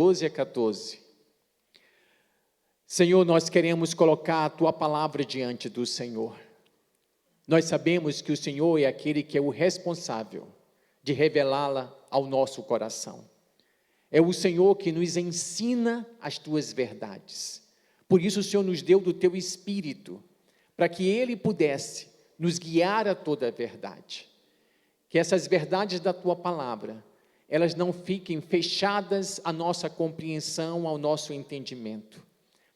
12 a 14. Senhor, nós queremos colocar a Tua palavra diante do Senhor. Nós sabemos que o Senhor é aquele que é o responsável de revelá-la ao nosso coração. É o Senhor que nos ensina as Tuas verdades. Por isso o Senhor nos deu do Teu Espírito, para que Ele pudesse nos guiar a toda a verdade. Que essas verdades da Tua palavra, elas não fiquem fechadas à nossa compreensão, ao nosso entendimento,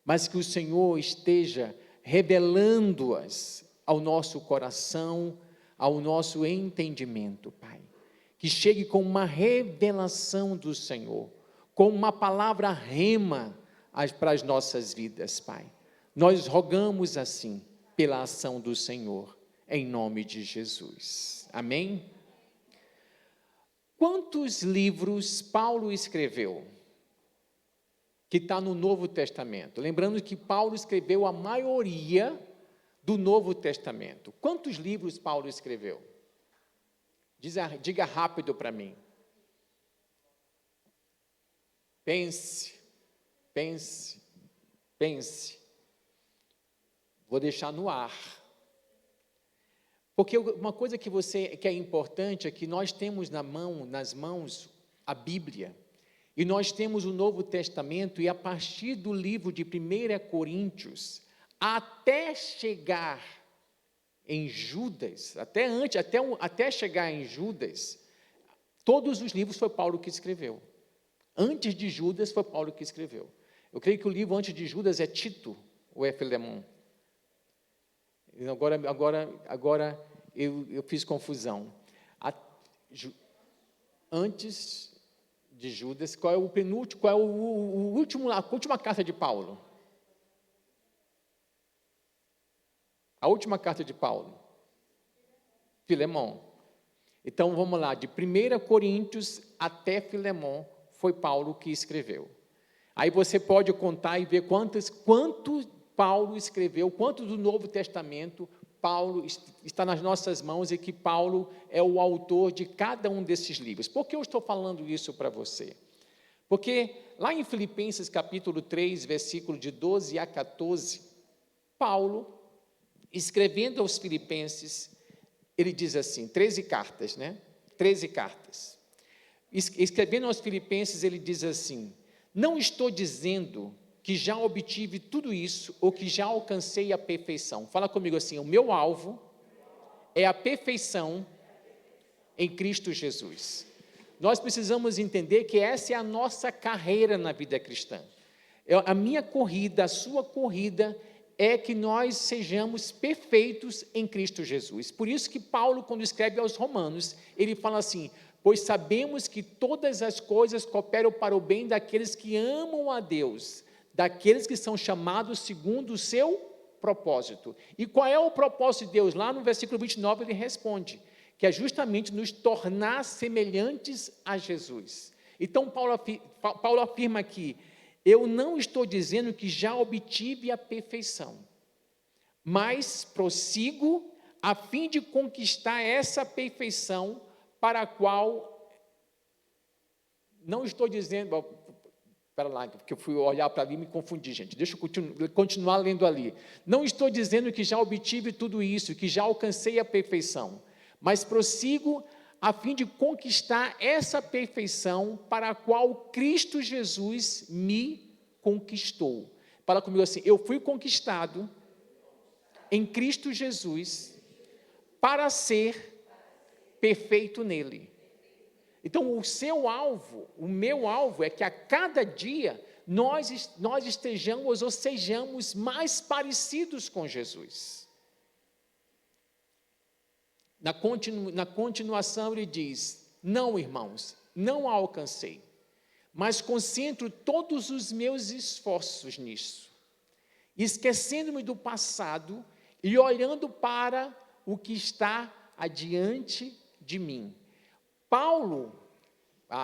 mas que o Senhor esteja revelando-as ao nosso coração, ao nosso entendimento, Pai. Que chegue com uma revelação do Senhor, com uma palavra rema para as nossas vidas, Pai. Nós rogamos assim, pela ação do Senhor, em nome de Jesus. Amém? Quantos livros Paulo escreveu? Que está no Novo Testamento. Lembrando que Paulo escreveu a maioria do Novo Testamento. Quantos livros Paulo escreveu? Diga rápido para mim. Pense. Vou deixar no ar. Porque uma coisa que é importante é que nós temos nas mãos a Bíblia, e nós temos o Novo Testamento, e a partir do livro de 1 Coríntios, até chegar em Judas, até chegar em Judas, todos os livros foi Paulo que escreveu. Antes de Judas foi Paulo que escreveu. Eu creio que o livro antes de Judas é Tito, ou é Filemão. Agora eu fiz confusão. Antes de Judas, qual é o penúltimo, qual é a última carta de Paulo? A última carta de Paulo? Filemão. Então, vamos lá, de 1 Coríntios até Filemão, foi Paulo que escreveu. Aí você pode contar e ver quanto Paulo escreveu, quanto do Novo Testamento Paulo está nas nossas mãos, e que Paulo é o autor de cada um desses livros. Por que eu estou falando isso para você? Porque lá em Filipenses capítulo 3, versículo de 12 a 14, Paulo, escrevendo aos filipenses, ele diz assim, 13 cartas, né? 13 cartas. Escrevendo aos filipenses, ele diz assim: não estou dizendo que já obtive tudo isso, ou que já alcancei a perfeição. Fala comigo assim: o meu alvo é a perfeição em Cristo Jesus. Nós precisamos entender que essa é a nossa carreira na vida cristã. A minha corrida, a sua corrida, é que nós sejamos perfeitos em Cristo Jesus. Por isso que Paulo, quando escreve aos Romanos, ele fala assim: pois sabemos que todas as coisas cooperam para o bem daqueles que amam a Deus, daqueles que são chamados segundo o seu propósito. E qual é o propósito de Deus? Lá no versículo 29 ele responde, que é justamente nos tornar semelhantes a Jesus. Então Paulo afirma aqui: eu não estou dizendo que já obtive a perfeição, mas prossigo a fim de conquistar essa perfeição para a qual, não estou dizendo, espera lá, porque eu fui olhar para ali e me confundi, gente, deixa eu continuar lendo ali. Não estou dizendo que já obtive tudo isso, que já alcancei a perfeição, mas prossigo a fim de conquistar essa perfeição para a qual Cristo Jesus me conquistou. Fala comigo assim: eu fui conquistado em Cristo Jesus para ser perfeito nele. Então, o seu alvo, o meu alvo, é que a cada dia nós estejamos ou sejamos mais parecidos com Jesus. Na continuação ele diz: não, irmãos, não a alcancei, mas concentro todos os meus esforços nisso, esquecendo-me do passado e olhando para o que está adiante de mim. Paulo,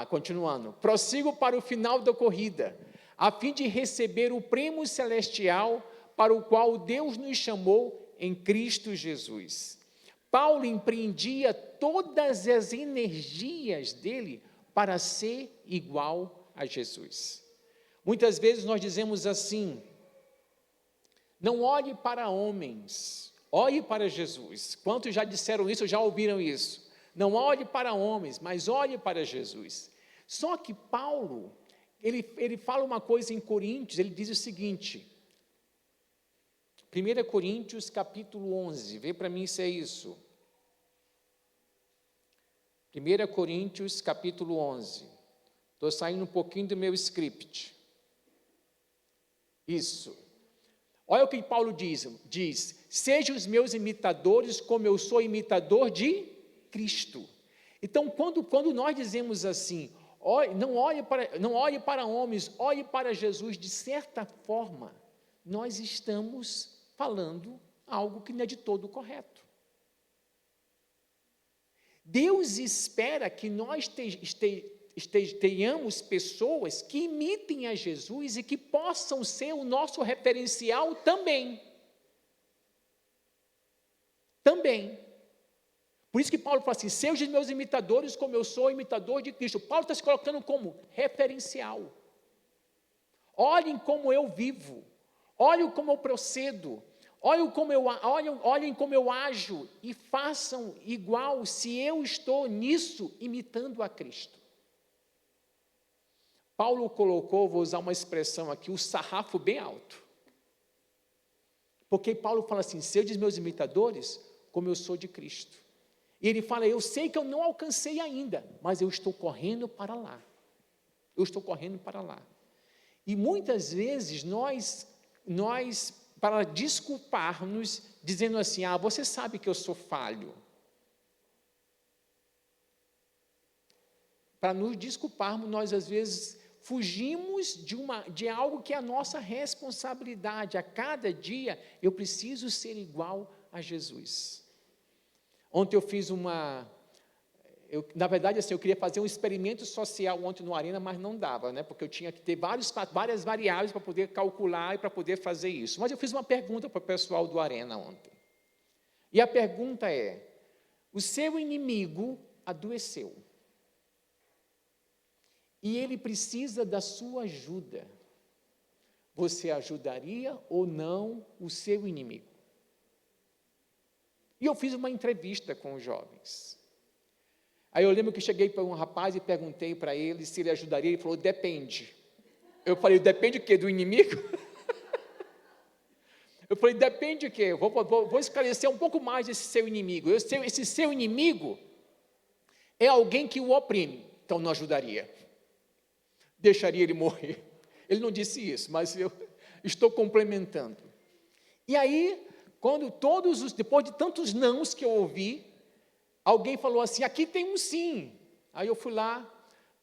continuando, prossigo para o final da corrida, a fim de receber o prêmio celestial para o qual Deus nos chamou em Cristo Jesus. Paulo empreendia todas as energias dele para ser igual a Jesus. Muitas vezes nós dizemos assim: não olhe para homens, olhe para Jesus. Quantos já disseram isso, já ouviram isso? Não olhe para homens, mas olhe para Jesus. Só que Paulo, ele fala uma coisa em Coríntios, ele diz o seguinte, 1 Coríntios capítulo 11, vê para mim se é isso. 1 Coríntios capítulo 11, estou saindo um pouquinho do meu script. Isso. Olha o que Paulo diz, sejam os meus imitadores como eu sou imitador de Cristo. Então, quando nós dizemos assim, não olhe para homens, olhe para Jesus, de certa forma, nós estamos falando algo que não é de todo correto. Deus espera que nós tenhamos pessoas que imitem a Jesus e que possam ser o nosso referencial também. Também. Por isso que Paulo fala assim, sejam os meus imitadores como eu sou imitador de Cristo. Paulo está se colocando como referencial. Olhem como eu vivo, olhem como eu procedo, olhem como eu ajo e façam igual se eu estou nisso imitando a Cristo. Paulo colocou, vou usar uma expressão aqui, o sarrafo bem alto. Porque Paulo fala assim, sejam os meus imitadores como eu sou de Cristo. E ele fala, eu sei que eu não alcancei ainda, mas eu estou correndo para lá. Eu estou correndo para lá. E muitas vezes nós para desculpar-nos, dizendo assim, você sabe que eu sou falho. Para nos desculparmos, nós às vezes fugimos de algo que é a nossa responsabilidade. A cada dia eu preciso ser igual a Jesus. Ontem eu fiz na verdade, assim, eu queria fazer um experimento social ontem no Arena, mas não dava, né? Porque eu tinha que ter várias variáveis para poder calcular e para poder fazer isso. Mas eu fiz uma pergunta para o pessoal do Arena ontem. E a pergunta é, o seu inimigo adoeceu. E ele precisa da sua ajuda. Você ajudaria ou não o seu inimigo? E eu fiz uma entrevista com os jovens. Aí eu lembro que cheguei para um rapaz e perguntei para ele se ele ajudaria. Ele falou, depende. Eu falei, depende o quê? Do inimigo? Eu falei, depende o quê? Vou esclarecer um pouco mais esse seu inimigo. Esse seu inimigo é alguém que o oprime. Então não ajudaria. Deixaria ele morrer. Ele não disse isso, mas eu estou complementando. E aí, depois de tantos nãos que eu ouvi, alguém falou assim, aqui tem um sim. Aí eu fui lá,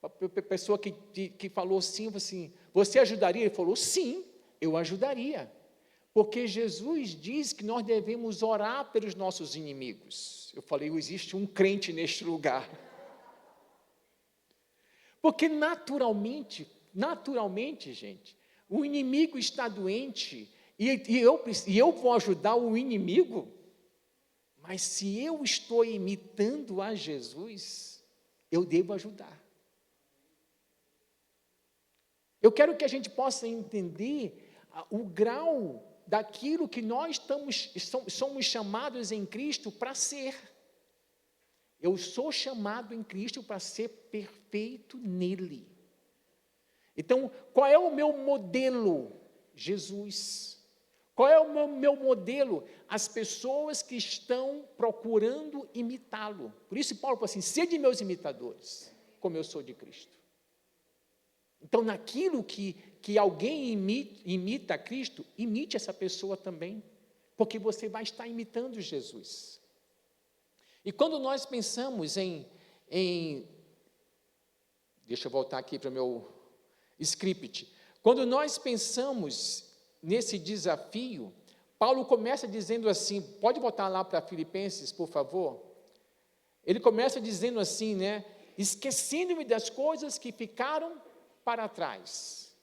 a pessoa que falou sim, assim, você ajudaria? Ele falou, sim, eu ajudaria. Porque Jesus diz que nós devemos orar pelos nossos inimigos. Eu falei, existe um crente neste lugar. Porque naturalmente, gente, o inimigo está doente e eu vou ajudar o inimigo, mas se eu estou imitando a Jesus, eu devo ajudar. Eu quero que a gente possa entender o grau daquilo que nós somos chamados em Cristo para ser. Eu sou chamado em Cristo para ser perfeito nele. Então, qual é o meu modelo? Jesus. Qual é o meu modelo? As pessoas que estão procurando imitá-lo. Por isso Paulo fala assim, sede meus imitadores, como eu sou de Cristo. Então, naquilo que alguém imita a Cristo, imite essa pessoa também, porque você vai estar imitando Jesus. E quando nós pensamos deixa eu voltar aqui para o meu script. Quando nós pensamos nesse desafio, Paulo começa dizendo assim, pode voltar lá para Filipenses, por favor? Ele começa dizendo assim, né? Esquecendo-me das coisas que ficaram para trás.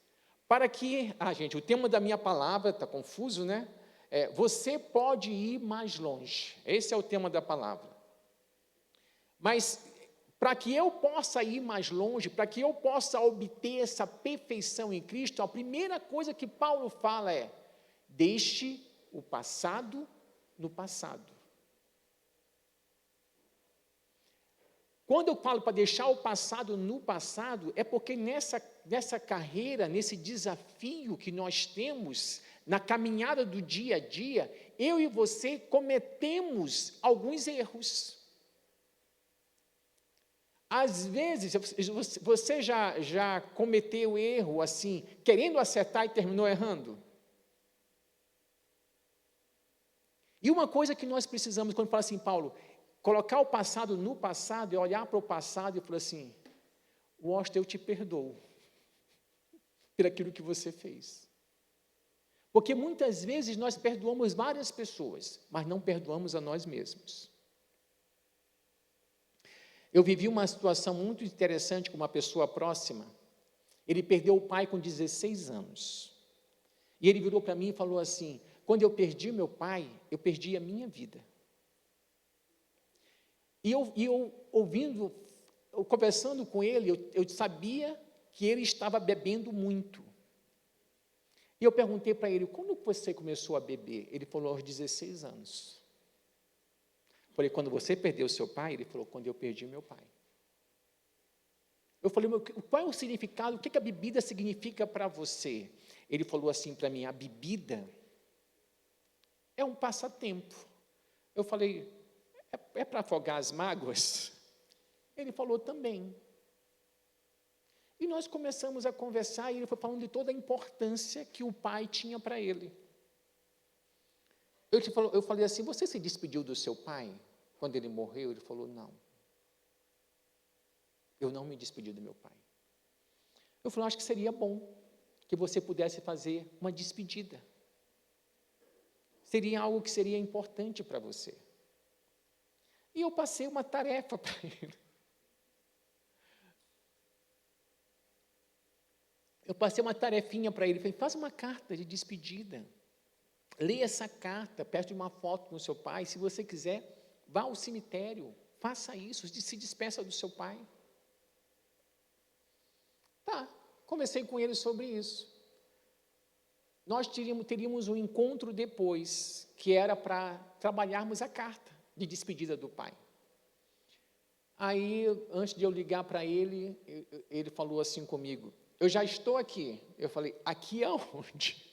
Para que, gente, o tema da minha palavra está confuso, né? Você pode ir mais longe. Esse é o tema da palavra. Mas, para que eu possa ir mais longe, para que eu possa obter essa perfeição em Cristo, a primeira coisa que Paulo fala é: deixe o passado no passado. Quando eu falo para deixar o passado no passado, é porque nessa carreira, nesse desafio que nós temos, na caminhada do dia a dia, eu e você cometemos alguns erros. Às vezes, você já cometeu erro assim, querendo acertar e terminou errando? E uma coisa que nós precisamos, quando fala assim, Paulo, colocar o passado no passado, é olhar para o passado e falar assim: Washington, eu te perdoo por aquilo que você fez. Porque muitas vezes nós perdoamos várias pessoas, mas não perdoamos a nós mesmos. Eu vivi uma situação muito interessante com uma pessoa próxima. Ele perdeu o pai com 16 anos. E ele virou para mim e falou assim: quando eu perdi meu pai, eu perdi a minha vida. E eu ouvindo, eu conversando com ele, eu sabia que ele estava bebendo muito. E eu perguntei para ele: quando você começou a beber? Ele falou: aos 16 anos. Falei: quando você perdeu seu pai? Ele falou: quando eu perdi meu pai. Eu falei: qual é o significado? O que a bebida significa para você? Ele falou assim para mim: a bebida é um passatempo. Eu falei: é para afogar as mágoas? Ele falou: também. E nós começamos a conversar, e ele foi falando de toda a importância que o pai tinha para ele. Eu falei assim: você se despediu do seu pai quando ele morreu? Ele falou: não. Eu não me despedi do meu pai. Eu falei: acho que seria bom que você pudesse fazer uma despedida. Seria algo que seria importante para você. E eu passei uma tarefa para ele. Eu passei uma tarefinha para ele. Falei: faz uma carta de despedida. Leia essa carta perto de uma foto com o seu pai. Se você quiser, vá ao cemitério. Faça isso, se despeça do seu pai. Tá, conversei com ele sobre isso. Nós teríamos um encontro depois, que era para trabalharmos a carta de despedida do pai. Aí, antes de eu ligar para ele, ele falou assim comigo: eu já estou aqui. Eu falei: aqui aonde?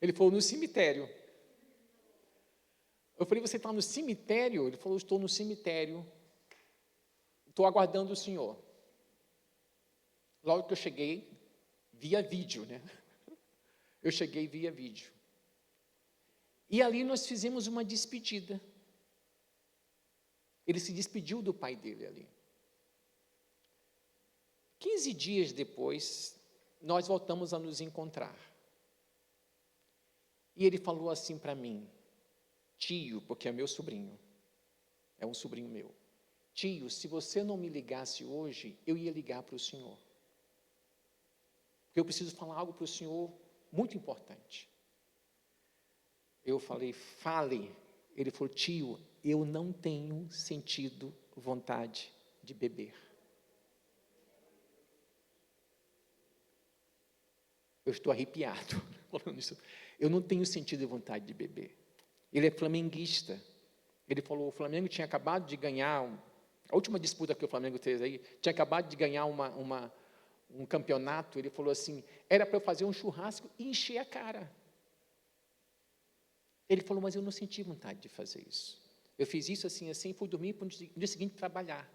Ele falou: no cemitério. Eu falei: você está no cemitério? Ele falou: estou no cemitério, estou aguardando o senhor. Logo que eu cheguei, via vídeo, né? Eu cheguei via vídeo. E ali nós fizemos uma despedida. Ele se despediu do pai dele ali. 15 dias depois, nós voltamos a nos encontrar. E ele falou assim para mim: tio, porque é meu sobrinho, é um sobrinho meu. Tio, se você não me ligasse hoje, eu ia ligar para o senhor. Porque eu preciso falar algo para o senhor muito importante. Eu falei: fale. Ele falou: tio, eu não tenho sentido vontade de beber. Eu estou arrepiado falando isso. Eu não tenho sentido vontade de beber. Ele é flamenguista. Ele falou: o Flamengo tinha acabado de ganhar, a última disputa que o Flamengo fez aí, tinha acabado de ganhar um campeonato. Ele falou assim: era para eu fazer um churrasco e encher a cara. Ele falou: mas eu não senti vontade de fazer isso. Eu fiz isso assim, fui dormir para no dia seguinte trabalhar.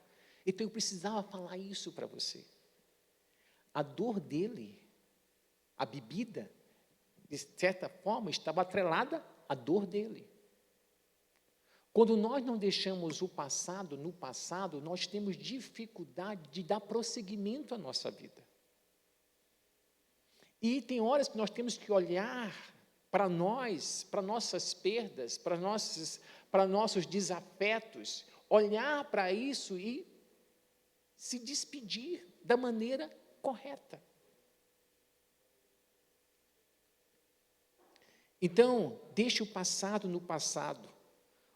Então eu precisava falar isso para você. A dor dele, a bebida, de certa forma, estava atrelada à dor dele. Quando nós não deixamos o passado no passado, nós temos dificuldade de dar prosseguimento à nossa vida. E tem horas que nós temos que olhar para nós, para nossas perdas, para nossos desafetos, olhar para isso e se despedir da maneira correta. Então, deixe o passado no passado.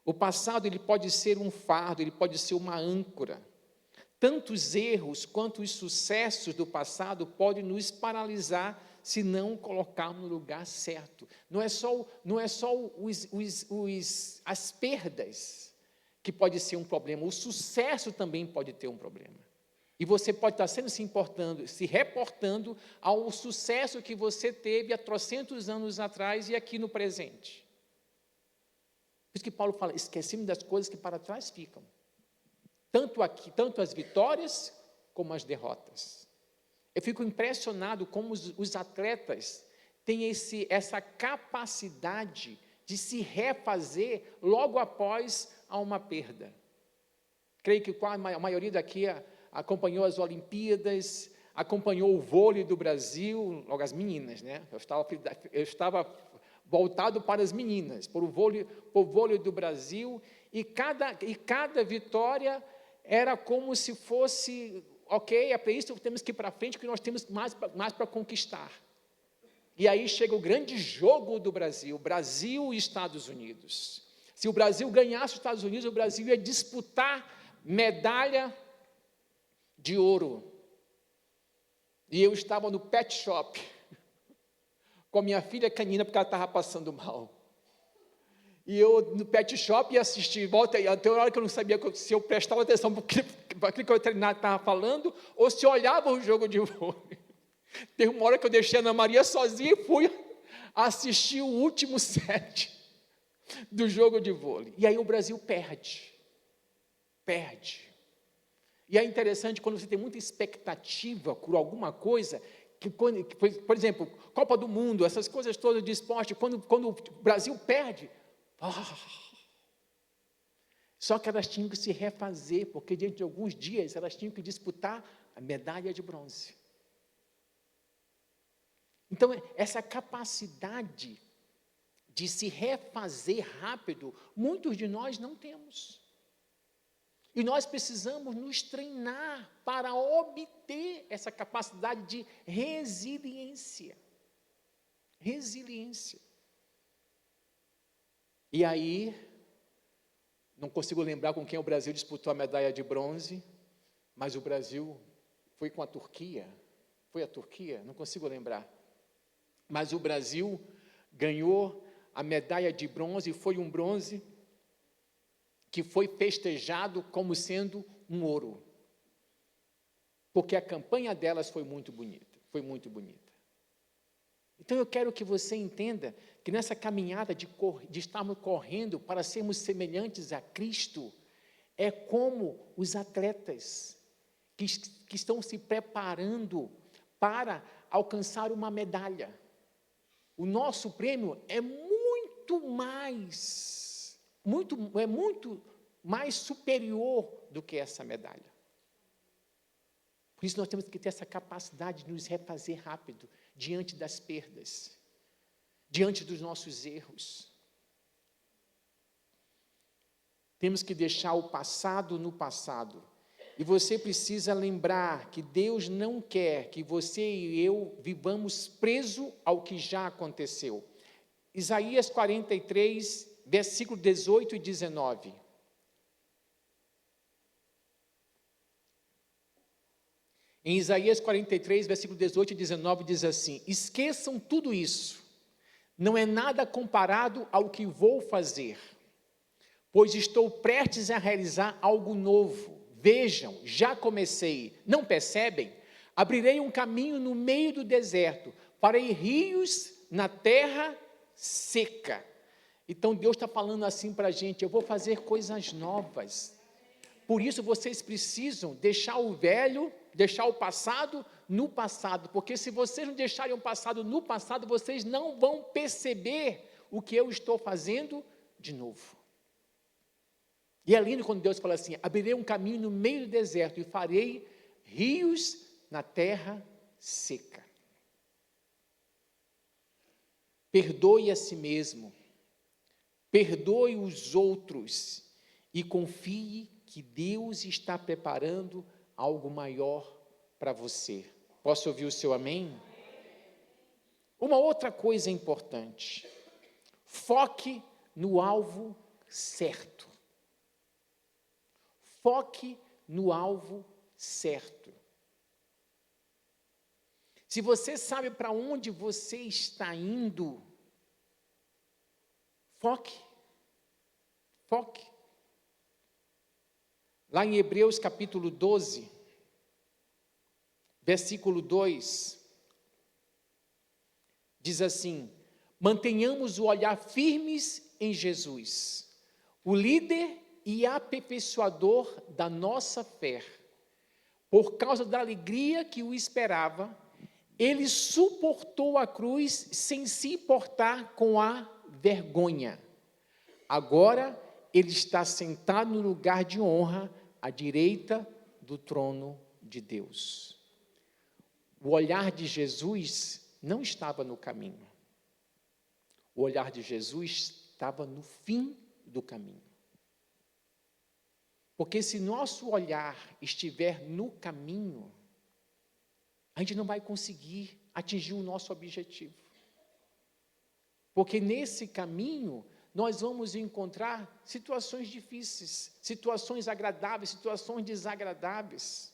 O passado, ele pode ser um fardo, ele pode ser uma âncora. tanto os erros quanto os sucessos do passado podem nos paralisar se não colocarmos no lugar certo. Não é só as perdas que pode ser um problema, o sucesso também pode ter um problema. E você pode estar se reportando ao sucesso que você teve há trocentos anos atrás e aqui no presente. Por isso que Paulo fala, esquecemos das coisas que para trás ficam. Tanto as vitórias como as derrotas. Eu fico impressionado como os atletas têm essa capacidade de se refazer logo após uma perda. Creio que a maioria daqui acompanhou as Olimpíadas, acompanhou o vôlei do Brasil, logo as meninas, né? Eu estava voltado para as meninas, para o vôlei do Brasil, e cada vitória era como se fosse, ok, é para isso que temos que ir para frente, que nós temos mais para conquistar. E aí chega o grande jogo do Brasil, Brasil e Estados Unidos. Se o Brasil ganhasse os Estados Unidos, o Brasil ia disputar medalha de ouro. E eu estava no pet shop, com a minha filha canina, porque ela estava passando mal. E eu, no pet shop, ia assistir, até uma hora que eu não sabia se eu prestava atenção para aquilo que o veterinário estava falando, ou se eu olhava o jogo de vôlei. Teve uma hora que eu deixei a Ana Maria sozinha e fui assistir o último set do jogo de vôlei. E aí o Brasil perde. E é interessante quando você tem muita expectativa por alguma coisa, por exemplo, Copa do Mundo, essas coisas todas de esporte, quando o Brasil perde, só que elas tinham que se refazer, porque dentro de alguns dias elas tinham que disputar a medalha de bronze. Então, essa capacidade de se refazer rápido, muitos de nós não temos. E nós precisamos nos treinar para obter essa capacidade de resiliência. E aí, não consigo lembrar com quem o Brasil disputou a medalha de bronze, mas o Brasil foi com a Turquia. Foi a Turquia? Não consigo lembrar. Mas o Brasil ganhou a medalha de bronze, e foi um bronze que foi festejado como sendo um ouro. Porque a campanha delas foi muito bonita. Então eu quero que você entenda que nessa caminhada de estarmos correndo para sermos semelhantes a Cristo, é como os atletas que estão se preparando para alcançar uma medalha. O nosso prêmio é muito mais superior do que essa medalha. Por isso nós temos que ter essa capacidade de nos refazer rápido diante das perdas, diante dos nossos erros. Temos que deixar o passado no passado. E você precisa lembrar que Deus não quer que você e eu vivamos preso ao que já aconteceu. Isaías 43, versículo 18 e 19. Em Isaías 43, versículo 18 e 19, diz assim: esqueçam tudo isso, não é nada comparado ao que vou fazer, pois estou prestes a realizar algo novo. Vejam, já comecei, não percebem? Abrirei um caminho no meio do deserto, farei rios na terra seca. Então Deus está falando assim para a gente: eu vou fazer coisas novas. Por isso vocês precisam deixar o velho, deixar o passado no passado, porque se vocês não deixarem o passado no passado, vocês não vão perceber o que eu estou fazendo de novo. E é lindo quando Deus fala assim: abrirei um caminho no meio do deserto e farei rios na terra seca. Perdoe a si mesmo, perdoe os outros e confie que Deus está preparando algo maior para você. Posso ouvir o seu amém? Uma outra coisa importante: foque no alvo certo. Foque no alvo certo. Se você sabe para onde você está indo, foque. Foque. Lá em Hebreus capítulo 12, versículo 2, diz assim: mantenhamos o olhar firmes em Jesus, o líder e aperfeiçoador da nossa fé. Por causa da alegria que o esperava, ele suportou a cruz sem se importar com a vergonha. Agora, ele está sentado no lugar de honra, à direita do trono de Deus. O olhar de Jesus não estava no caminho. O olhar de Jesus estava no fim do caminho. Porque se nosso olhar estiver no caminho, a gente não vai conseguir atingir o nosso objetivo. Porque nesse caminho, nós vamos encontrar situações difíceis, situações agradáveis, situações desagradáveis.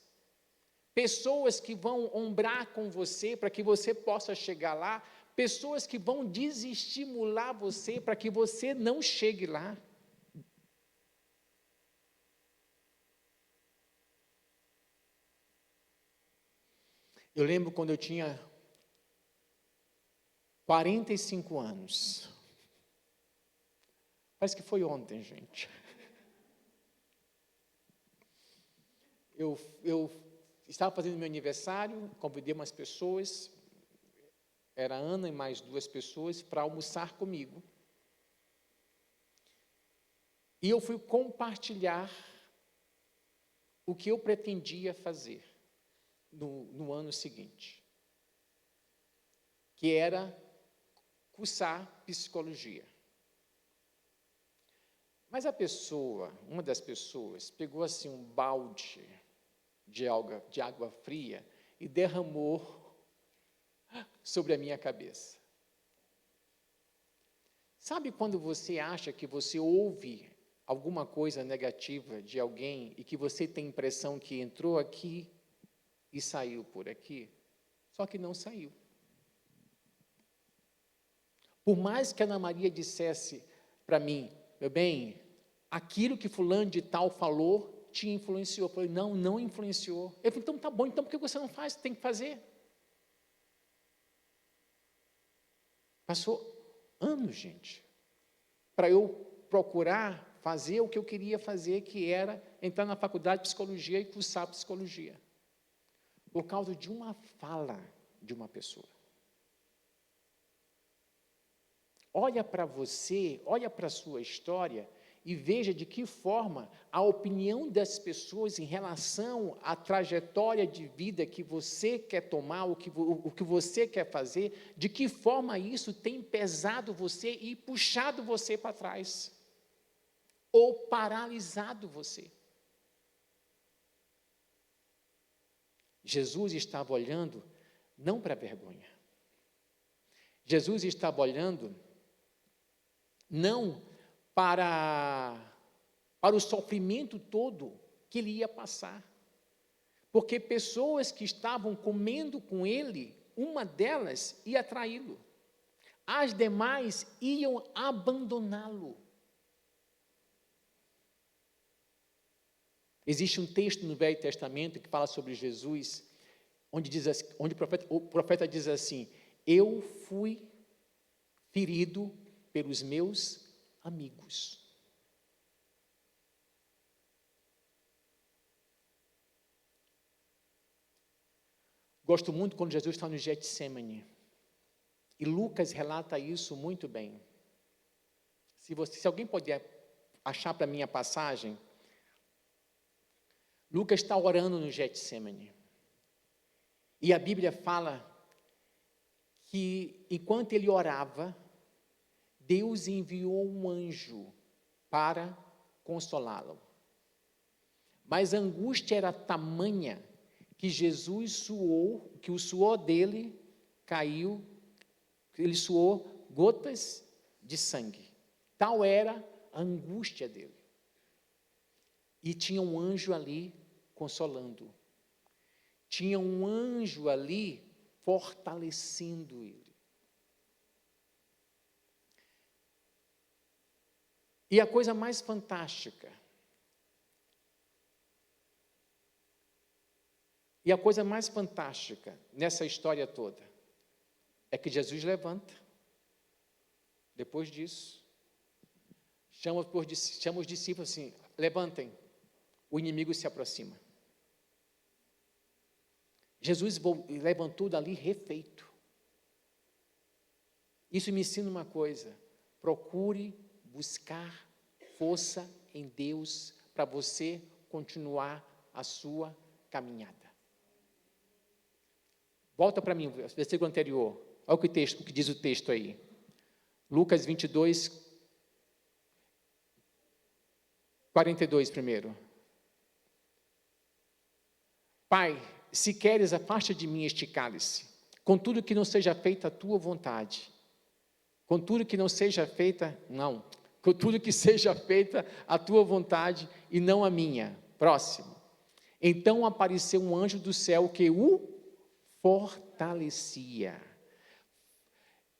Pessoas que vão ombrar com você para que você possa chegar lá, pessoas que vão desestimular você para que você não chegue lá. Eu lembro quando eu tinha 45 anos. Parece que foi ontem, gente. Eu estava fazendo meu aniversário, convidei umas pessoas, era a Ana e mais 2 pessoas, para almoçar comigo. E eu fui compartilhar o que eu pretendia fazer no ano seguinte, que era cursar psicologia. Mas uma das pessoas, pegou assim um balde de água fria e derramou sobre a minha cabeça. Sabe quando você acha que você ouve alguma coisa negativa de alguém e que você tem a impressão que entrou aqui e saiu por aqui? Só que não saiu. Por mais que a Ana Maria dissesse para mim, meu bem, aquilo que fulano de tal falou te influenciou. Eu falei, não influenciou. Ele falou, então tá bom, então por que você não faz? Tem que fazer. Passou anos, gente, para eu procurar fazer o que eu queria fazer, que era entrar na faculdade de psicologia e cursar psicologia. Por causa de uma fala de uma pessoa. Olha para você, olha para a sua história e veja de que forma a opinião das pessoas em relação à trajetória de vida que você quer tomar, o que você quer fazer, de que forma isso tem pesado você e puxado você para trás, ou paralisado você. Jesus estava olhando não para a vergonha. Jesus estava olhando não para o sofrimento todo que ele ia passar. Porque pessoas que estavam comendo com ele, uma delas ia traí-lo. As demais iam abandoná-lo. Existe um texto no Velho Testamento que fala sobre Jesus, onde o profeta diz assim, eu fui ferido pelos meus amigos. Gosto muito quando Jesus está no Getsemane. E Lucas relata isso muito bem. Se alguém puder achar para mim a passagem, Lucas está orando no Getsemane. E a Bíblia fala que, enquanto ele orava, Deus enviou um anjo para consolá-lo. Mas a angústia era tamanha que Jesus suou, que o suor dele caiu, ele suou gotas de sangue. Tal era a angústia dele. E tinha um anjo ali consolando. tinha um anjo ali fortalecendo ele. E a coisa mais fantástica, nessa história toda, é que Jesus levanta, depois disso, chama os discípulos assim, levantem, o inimigo se aproxima. Jesus levantou dali refeito. Isso me ensina uma coisa, procure buscar força em Deus para você continuar a sua caminhada. Volta para mim, versículo anterior, olha o que diz o texto aí. Lucas 22, 42 primeiro. Pai, se queres, afasta de mim este cálice, contudo que não seja feita a tua vontade. Contudo que seja feita a tua vontade e não a minha. Próximo. Então apareceu um anjo do céu que o fortalecia.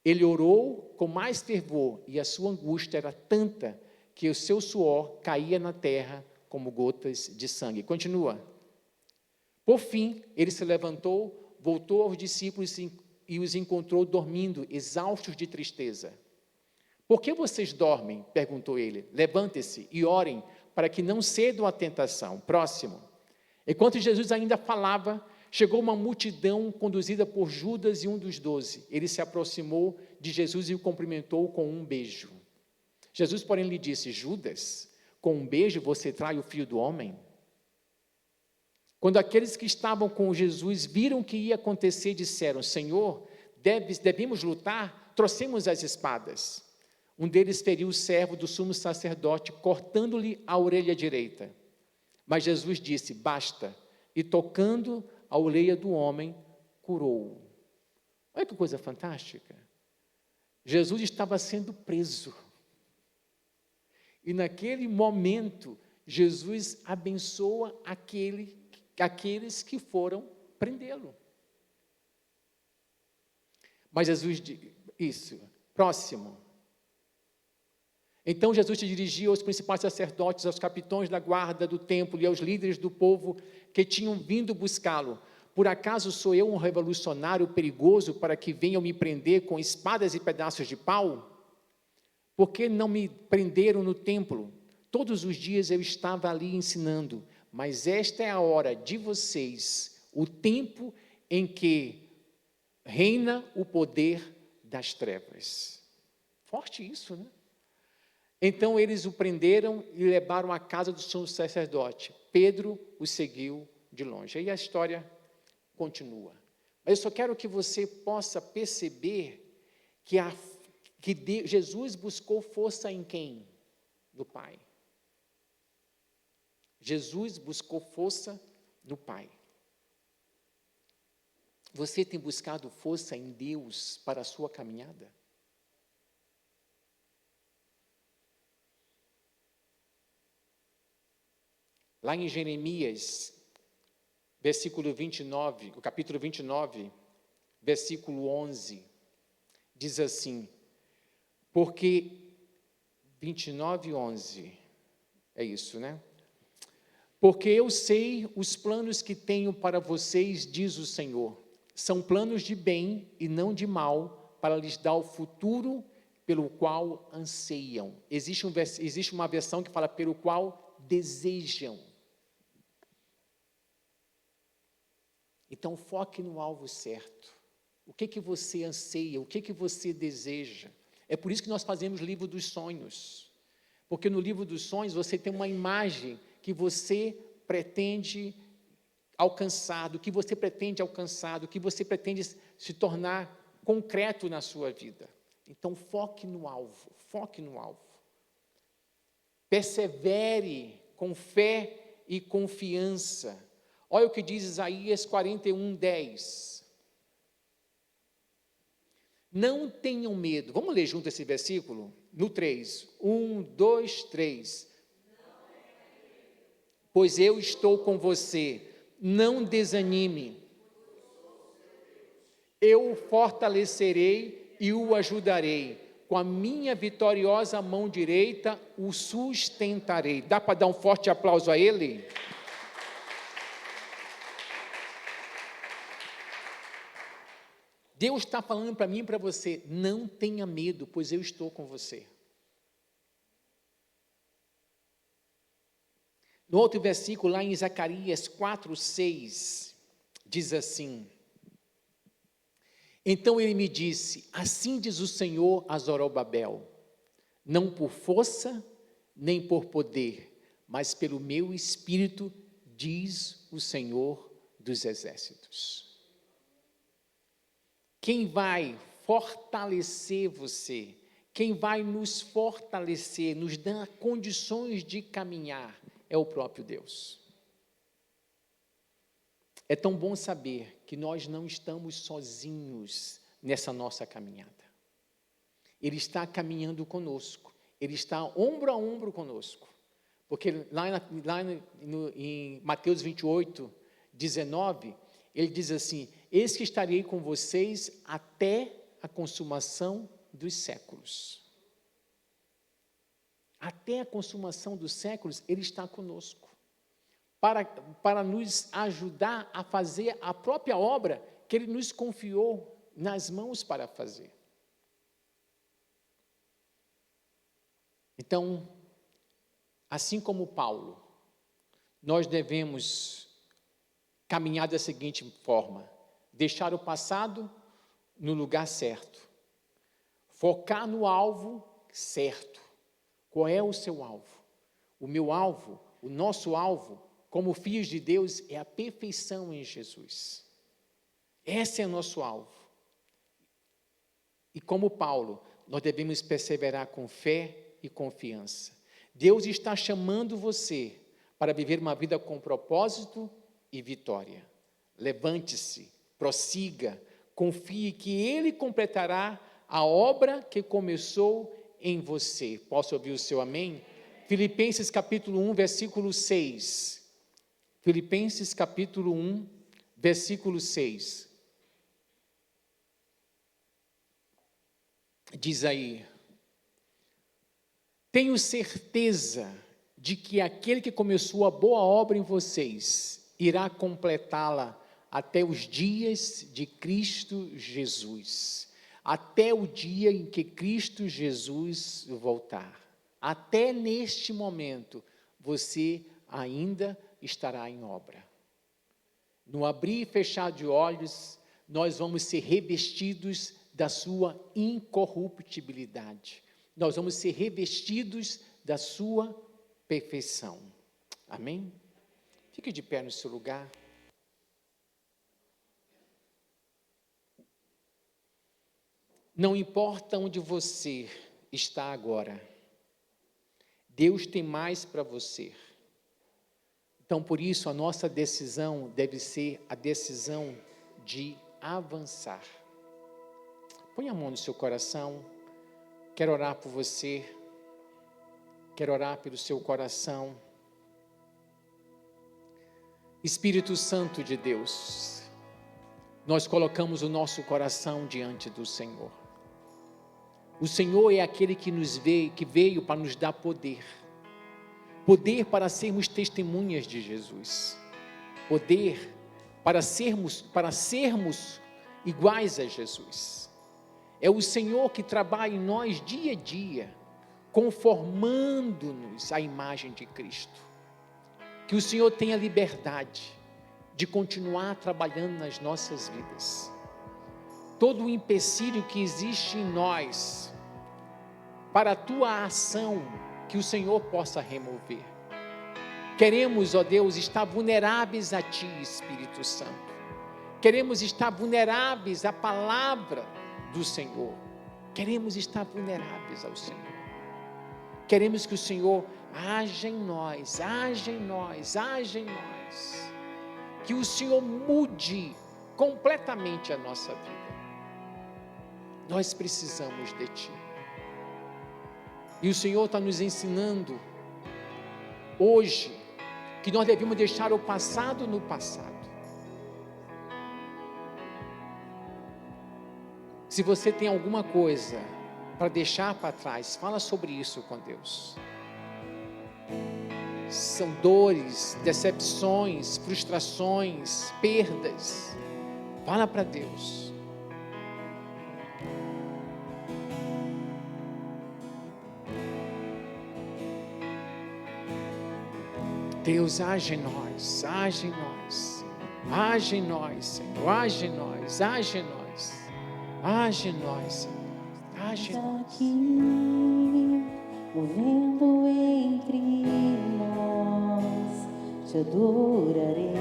Ele orou com mais fervor e a sua angústia era tanta que o seu suor caía na terra como gotas de sangue. Continua. Por fim, ele se levantou, voltou aos discípulos e os encontrou dormindo, exaustos de tristeza. Por que vocês dormem? Perguntou ele. Levante-se e orem para que não cedam à tentação. Próximo. Enquanto Jesus ainda falava, chegou uma multidão conduzida por Judas e um dos 12. Ele se aproximou de Jesus e o cumprimentou com um beijo. Jesus, porém, lhe disse, Judas, com um beijo você trai o Filho do Homem? Quando aqueles que estavam com Jesus viram o que ia acontecer, disseram, Senhor, devemos lutar? Trouxemos as espadas. Um deles feriu o servo do sumo sacerdote, cortando-lhe a orelha direita. Mas Jesus disse, basta, e tocando a orelha do homem, curou-o. Olha que coisa fantástica. Jesus estava sendo preso. E naquele momento, Jesus abençoa aqueles que foram prendê-lo. Mas Jesus disse, próximo. Então Jesus se dirigiu aos principais sacerdotes, aos capitães da guarda do templo e aos líderes do povo que tinham vindo buscá-lo. Por acaso sou eu um revolucionário perigoso para que venham me prender com espadas e pedaços de pau? Por que não me prenderam no templo? Todos os dias eu estava ali ensinando, mas esta é a hora de vocês, o tempo em que reina o poder das trevas. Forte isso, né? Então eles o prenderam e levaram à casa do sumo sacerdote. Pedro o seguiu de longe. Aí a história continua. Mas eu só quero que você possa perceber que Jesus buscou força em quem? No Pai. Jesus buscou força no Pai. Você tem buscado força em Deus para a sua caminhada? Lá em Jeremias, versículo 29, o capítulo 29, versículo 11, diz assim, porque 29, 11, é isso, né? Porque eu sei os planos que tenho para vocês, diz o Senhor, são planos de bem e não de mal, para lhes dar o futuro pelo qual anseiam. Existe uma versão que fala pelo qual desejam. Então, foque no alvo certo. O que você anseia? O que você deseja? É por isso que nós fazemos o livro dos sonhos. Porque no livro dos sonhos você tem uma imagem que você pretende alcançar, do que você pretende alcançar, do que você pretende se tornar concreto na sua vida. Então, foque no alvo, foque no alvo. Persevere com fé e confiança. Olha o que diz Isaías 41, 10. Não tenham medo. Vamos ler junto esse versículo? No 3. 1, 2, 3. Pois eu estou com você. Não desanime. eu o fortalecerei e o ajudarei. Com a minha vitoriosa mão direita o sustentarei. Dá para dar um forte aplauso a ele? Deus está falando para mim e para você, não tenha medo, pois eu estou com você. No outro versículo, lá em Zacarias 4:6, diz assim: então ele me disse, assim diz o Senhor a Zorobabel, não por força, nem por poder, mas pelo meu Espírito, diz o Senhor dos Exércitos. Quem vai fortalecer você, quem vai nos fortalecer, nos dar condições de caminhar, é o próprio Deus. É tão bom saber que nós não estamos sozinhos nessa nossa caminhada. Ele está caminhando conosco, Ele está ombro a ombro conosco, porque em Mateus 28, 19, Ele diz assim, eis que estarei com vocês até a consumação dos séculos. Até a consumação dos séculos, Ele está conosco. Para nos ajudar a fazer a própria obra que Ele nos confiou nas mãos para fazer. Então, assim como Paulo, nós devemos caminhar da seguinte forma: deixar o passado no lugar certo, focar no alvo certo. Qual é o seu alvo? O meu alvo, o nosso alvo, como filhos de Deus, é a perfeição em Jesus. Esse é o nosso alvo. E como Paulo, nós devemos perseverar com fé e confiança. Deus está chamando você para viver uma vida com propósito e vitória. Levante-se, prossiga, confie que Ele completará a obra que começou em você. Posso ouvir o seu amém? Filipenses capítulo 1, versículo 6. Filipenses capítulo 1, versículo 6. Diz aí: tenho certeza de que aquele que começou a boa obra em vocês, irá completá-la até os dias de Cristo Jesus. Até o dia em que Cristo Jesus voltar. Até neste momento, você ainda estará em obra. No abrir e fechar de olhos, nós vamos ser revestidos da sua incorruptibilidade. Nós vamos ser revestidos da sua perfeição. Amém? Fique de pé no seu lugar. Não importa onde você está agora, Deus tem mais para você. Então, por isso, a nossa decisão deve ser a decisão de avançar. Põe a mão no seu coração. Quero orar por você. Quero orar pelo seu coração. Espírito Santo de Deus, nós colocamos o nosso coração diante do Senhor. O Senhor é aquele que veio para nos dar poder. Poder para sermos testemunhas de Jesus. Poder para sermos iguais a Jesus. É o Senhor que trabalha em nós dia a dia, conformando-nos à imagem de Cristo. Que o Senhor tenha liberdade de continuar trabalhando nas nossas vidas. Todo o empecilho que existe em nós, para a tua ação, que o Senhor possa remover. Queremos, ó Deus, estar vulneráveis a Ti, Espírito Santo. Queremos estar vulneráveis à palavra do Senhor. Queremos estar vulneráveis ao Senhor. Queremos que o Senhor haja em nós, haja em nós, haja em nós. Que o Senhor mude completamente a nossa vida. Nós precisamos de Ti. E o Senhor está nos ensinando hoje que nós devemos deixar o passado no passado. Se você tem alguma coisa para deixar para trás, fala sobre isso com Deus. São dores, decepções, frustrações, perdas. Fala para Deus. Deus, age em nós, age em nós, age em nós, Senhor, age em nós, age em nós, age em nós, Senhor, age em nós. Aqui, movendo entre nós, te adorarei,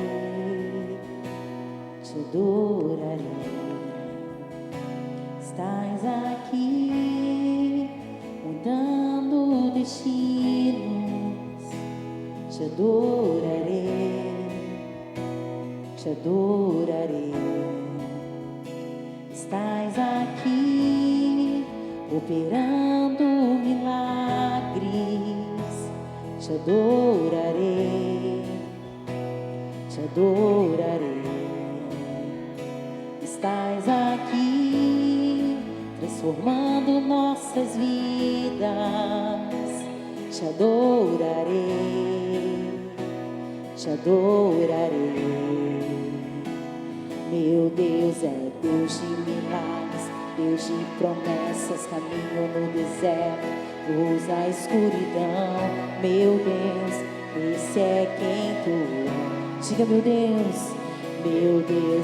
te adorarei. Estás aqui, mudando destinos, te adorarei, te adorarei. Estás aqui, operando milagres, te adorarei, te adorarei. Estás aqui, transformando nossas vidas, te adorarei, te adorarei. Meu Deus é Deus de milagres, Deus de promessas, caminho no deserto, luz na escuridão. Meu Deus, esse é quem tu és. Diga, meu Deus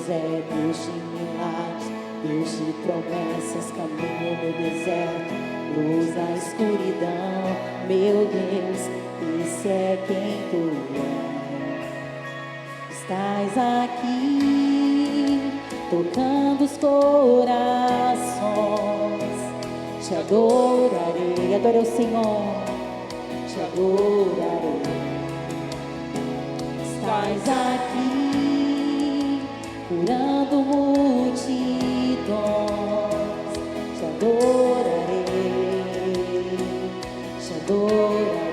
é Deus de milagres, Deus de promessas, caminho no deserto, luz na escuridão. Meu Deus, esse é quem tu és. Estás aqui, tocando os corações, te adorarei, adorei o Senhor, te adorarei. Estás aqui, curando multidões, te adorarei, te adorarei.